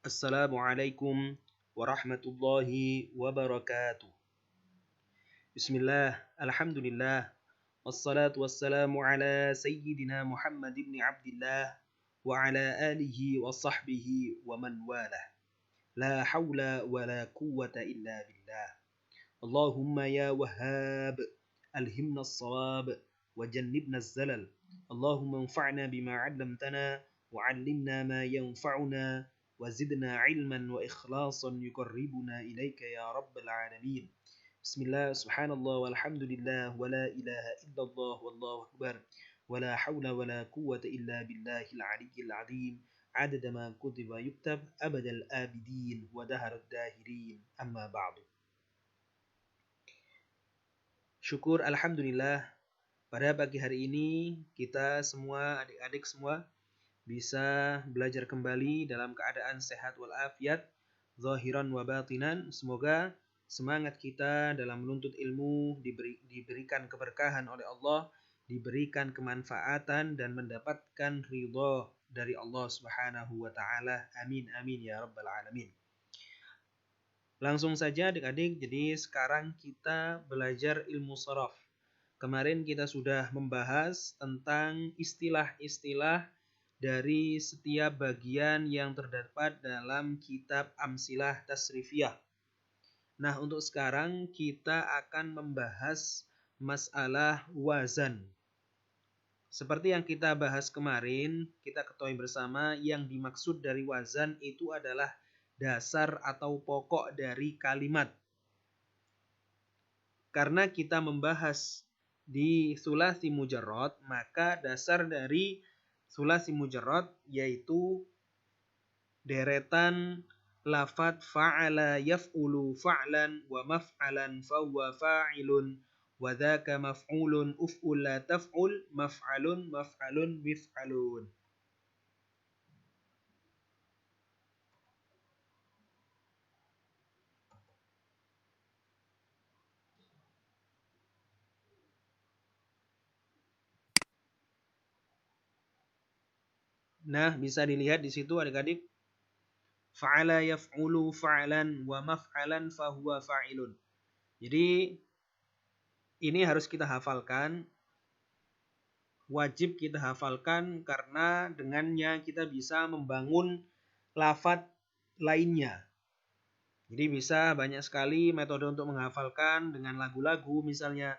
Assalamualaikum warahmatullahi wabarakatuh. Bismillah, alhamdulillah, wassalatu wassalamu ala sayyidina Muhammad ibn Abdillah wa ala alihi wa sahbihi wa man walah. La hawla wa la quwwata illa billah. Allahumma ya wahhab, alhimna as-sawab wa jannibna az-zalal. Allahumma anfa'na bima 'allamtana wa 'allimna ma yanfa'una وزدنا علما وإخلاصا يقربنا إليك يا رب العالمين. بسم الله سبحان الله والحمد لله ولا إله إلا الله والله أكبر ولا حول ولا قوة إلا بالله العلي العظيم عدد ما كتب يكتب أبد الآبدين ودهر الداهرين أما بعد. Syukur alhamdulillah, pada pagi hari ini kita semua, adik-adik semua, bisa belajar kembali dalam keadaan sehat walafiat, zahiran wa batinan. Semoga semangat kita dalam menuntut ilmu diberikan keberkahan oleh Allah, diberikan kemanfaatan dan mendapatkan ridha dari Allah Subhanahu wa taala. Amin amin ya rabbal alamin. Langsung saja adik-adik, jadi sekarang kita belajar ilmu sharaf. Kemarin kita sudah membahas tentang istilah-istilah dari setiap bagian yang terdapat dalam kitab Amsilah Tasrifiyah. Nah, untuk sekarang kita akan membahas masalah wazan. Seperti yang kita bahas kemarin, kita ketahui bersama yang dimaksud dari wazan itu adalah dasar atau pokok dari kalimat. Karena kita membahas di sulasi mujarrad, maka dasar dari sulasi mujarrad yaitu deretan lafadz fa'ala yaf'ulu fa'lan wa maf'alan fahuwa fa'ilun wa dzaka maf'ulun uf'ul la taf'ul maf'alun maf'alun mif'alun. Nah, bisa dilihat di situ adik-adik. Fa'ala yaf'ulu fa'lan wa maf'alan fahuwa fa'ilun. Jadi ini harus kita hafalkan. Wajib kita hafalkan karena dengannya kita bisa membangun lafadz lainnya. Jadi bisa banyak sekali metode untuk menghafalkan dengan lagu-lagu, misalnya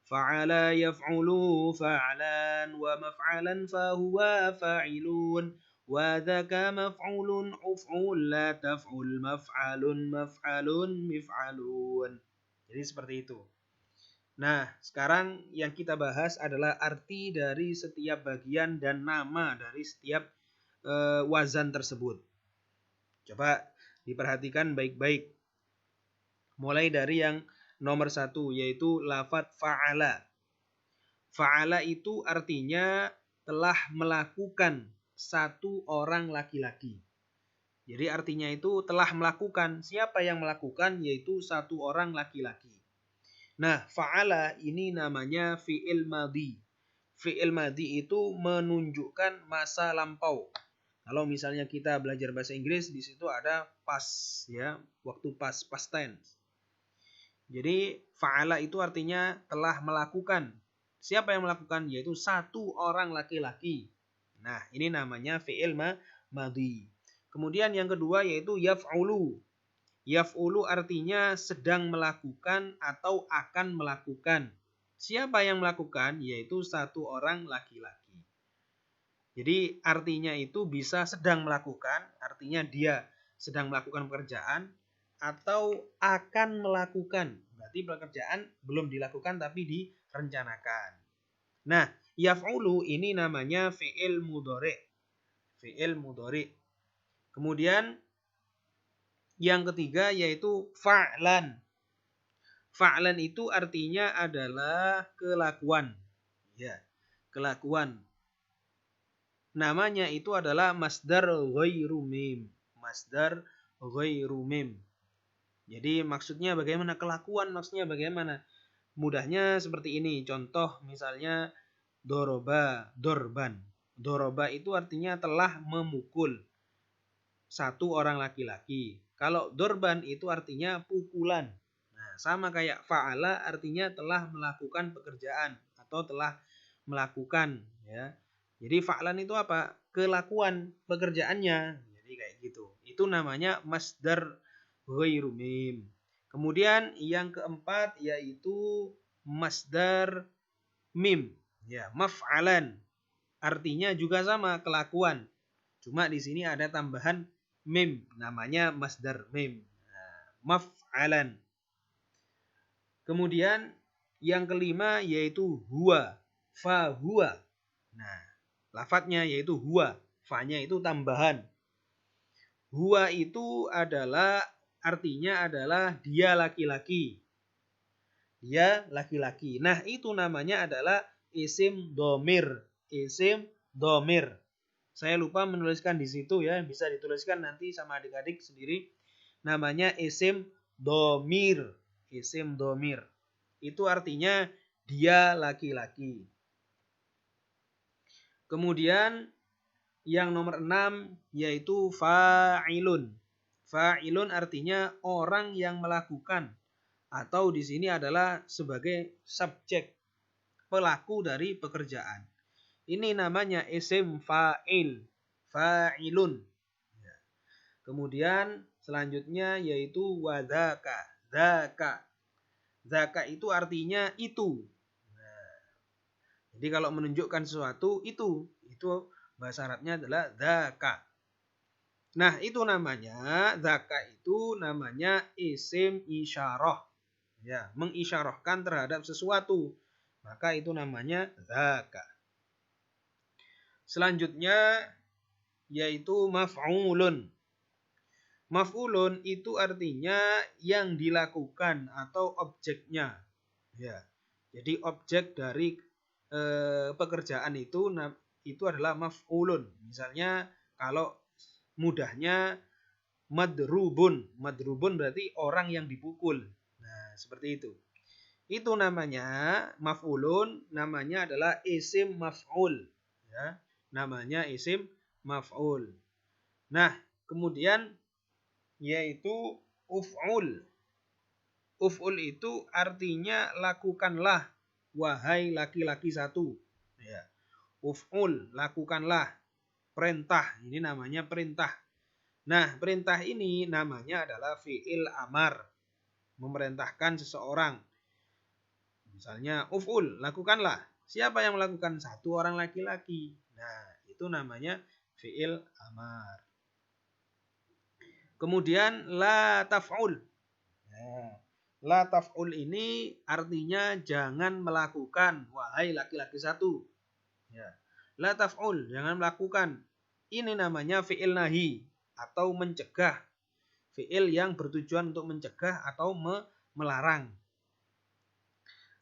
fa'ala yaf'ulu fa'lan wa maf'alan fahuwa fa'ilun wa dzaka maf'ulun uf'ul la taf'ul maf'alun maf'alun mif'alun. Jadi seperti itu. Nah, sekarang yang kita bahas adalah arti dari setiap bagian dan nama dari setiap wazan tersebut. Coba diperhatikan baik-baik. Mulai dari yang nomor 1, yaitu lafadz fa'ala. Fa'ala itu artinya telah melakukan satu orang laki-laki. Jadi artinya itu telah melakukan. Siapa yang melakukan? Yaitu satu orang laki-laki. Nah, fa'ala ini namanya fi'il madhi. Fi'il madhi itu menunjukkan masa lampau. Kalau misalnya kita belajar bahasa Inggris, di situ ada past, ya, waktu past tense. Jadi fa'ala itu artinya telah melakukan. Siapa yang melakukan? Yaitu satu orang laki-laki. Nah, ini namanya fi'il madhi. Kemudian yang kedua yaitu yaf'ulu. Yaf'ulu artinya sedang melakukan atau akan melakukan. Siapa yang melakukan? Yaitu satu orang laki-laki. Jadi artinya itu bisa sedang melakukan, artinya dia sedang melakukan pekerjaan, atau akan melakukan. Berarti pekerjaan belum dilakukan tapi direncanakan. Nah, yaf'ulu ini namanya fi'il mudhari'. Fi'il mudhari'. Kemudian yang ketiga yaitu fa'lan. Fa'lan itu artinya adalah kelakuan. Ya, kelakuan. Namanya itu adalah masdar ghairu mim. Masdar ghairu mim. Jadi maksudnya bagaimana? Kelakuan maksudnya bagaimana? Mudahnya seperti ini. Contoh misalnya doroba, dorban. Doroba itu artinya telah memukul. satu orang laki-laki. Kalau dorban itu artinya pukulan. Nah, sama kayak fa'ala artinya telah melakukan pekerjaan atau telah melakukan, ya. Jadi fa'lan itu apa? Kelakuan pekerjaannya. Jadi kayak gitu. Itu namanya masdar ghairu mim. Kemudian yang keempat yaitu masdar mim. Ya, maf'alan. Artinya juga sama, kelakuan. Cuma di sini ada tambahan mim, namanya masdar mim. Nah, maf'alan. Kemudian yang kelima yaitu huwa, fa huwa. Nah, lafadznya yaitu huwa, fa-nya itu tambahan. Huwa itu adalah artinya adalah dia laki-laki. Dia laki-laki. Nah, itu namanya adalah isim domir. Isim domir. Saya lupa menuliskan di situ ya, bisa dituliskan nanti sama adik-adik sendiri. Namanya isim domir. Isim domir. Itu artinya dia laki-laki. Kemudian yang nomor 6 yaitu fa'ilun. Fa'ilun artinya orang yang melakukan, atau di sini adalah sebagai subjek, pelaku dari pekerjaan. Ini namanya isim fa'il, fa'ilun. Kemudian selanjutnya yaitu wadaka, zaka. Zaka itu artinya itu. Jadi kalau menunjukkan sesuatu itu bahasa Arabnya adalah zaka. Nah, itu namanya zaka itu namanya isim isyarah. Ya, mengisyarahkan terhadap sesuatu. Maka itu namanya zaka. Selanjutnya yaitu maf'ulun. Maf'ulun itu artinya yang dilakukan atau objeknya. Ya. Jadi objek dari pekerjaan itu adalah maf'ulun. Misalnya kalau mudahnya madrubun. Madrubun berarti orang yang dipukul. Nah, seperti itu. Itu namanya maf'ulun, namanya adalah isim maf'ul. Ya, namanya isim maf'ul. Nah, kemudian yaitu uf'ul. Uf'ul itu artinya lakukanlah, wahai laki-laki satu. Ya. Uf'ul, lakukanlah. Perintah, ini namanya perintah. Nah, perintah ini namanya adalah fi'il amar. Memerintahkan seseorang. Misalnya, uf'ul, lakukanlah. Siapa yang melakukan? Satu orang laki-laki. Nah, itu namanya fi'il amar. Kemudian, la taf'ul. Nah, la taf'ul ini artinya jangan melakukan, wahai laki-laki satu. Ya. La taf'ul, jangan melakukan. Ini namanya fi'il nahi atau mencegah. Fi'il yang bertujuan untuk mencegah atau melarang.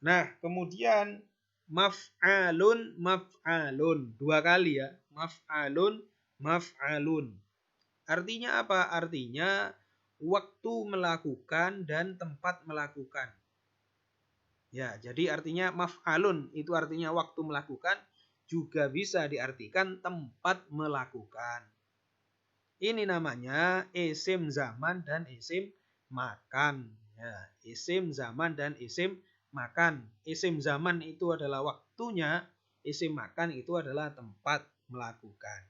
Nah, kemudian maf'alun, maf'alun. Dua kali ya. Maf'alun, maf'alun. Artinya apa? Artinya waktu melakukan dan tempat melakukan. Ya, jadi artinya maf'alun itu artinya waktu melakukan, juga bisa diartikan tempat melakukan. Ini namanya isim zaman dan isim makan. Ya, isim zaman dan isim makan. Isim zaman itu adalah waktunya, isim makan itu adalah tempat melakukan.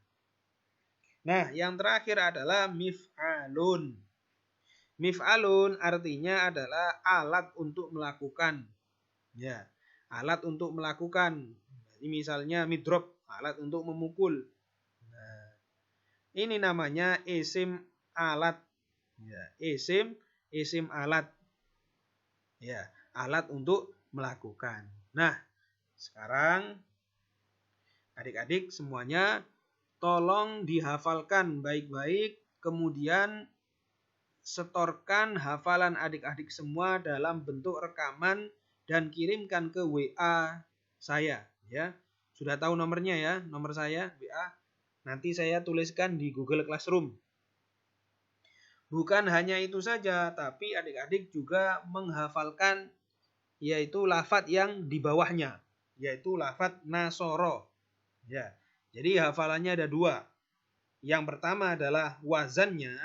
Nah, yang terakhir adalah mif'alun. Mif'alun artinya adalah alat untuk melakukan. Ya, alat untuk melakukan. Jadi misalnya midrob, alat untuk memukul. Nah, ini namanya isim alat. Ya, isim alat. Ya, alat untuk melakukan. Nah, sekarang adik-adik semuanya tolong dihafalkan baik-baik, kemudian setorkan hafalan adik-adik semua dalam bentuk rekaman dan kirimkan ke WA saya, ya. Sudah tahu nomornya ya, nomor saya WA. Nanti saya tuliskan di Google Classroom. Bukan hanya itu saja, tapi adik-adik juga menghafalkan yaitu lafadz yang di bawahnya, yaitu lafadz nasoro. Ya. Jadi hafalannya ada dua. Yang pertama adalah wazannya,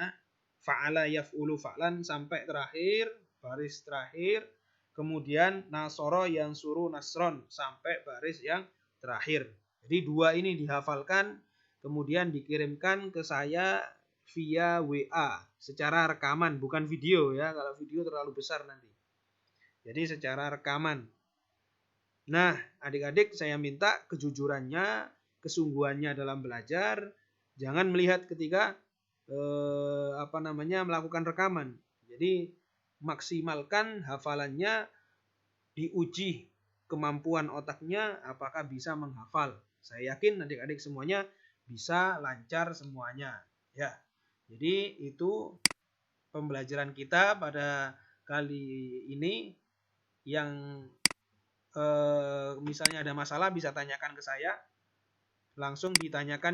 fa'ala yaf'ulu fa'lan sampai terakhir, baris terakhir. Kemudian nasoro yang suruh nasron sampai baris yang terakhir. Jadi dua ini dihafalkan, kemudian dikirimkan ke saya via WA secara rekaman, bukan video ya. Kalau video terlalu besar nanti. Jadi secara rekaman. Nah, adik-adik saya minta kejujurannya, kesungguhannya dalam belajar. Jangan melihat ketika melakukan rekaman. Jadi maksimalkan hafalannya, diuji kemampuan otaknya apakah bisa menghafal. Saya yakin adik-adik semuanya bisa lancar semuanya. Ya. Jadi itu pembelajaran kita pada kali ini. Yang misalnya ada masalah bisa tanyakan ke saya, langsung ditanyakan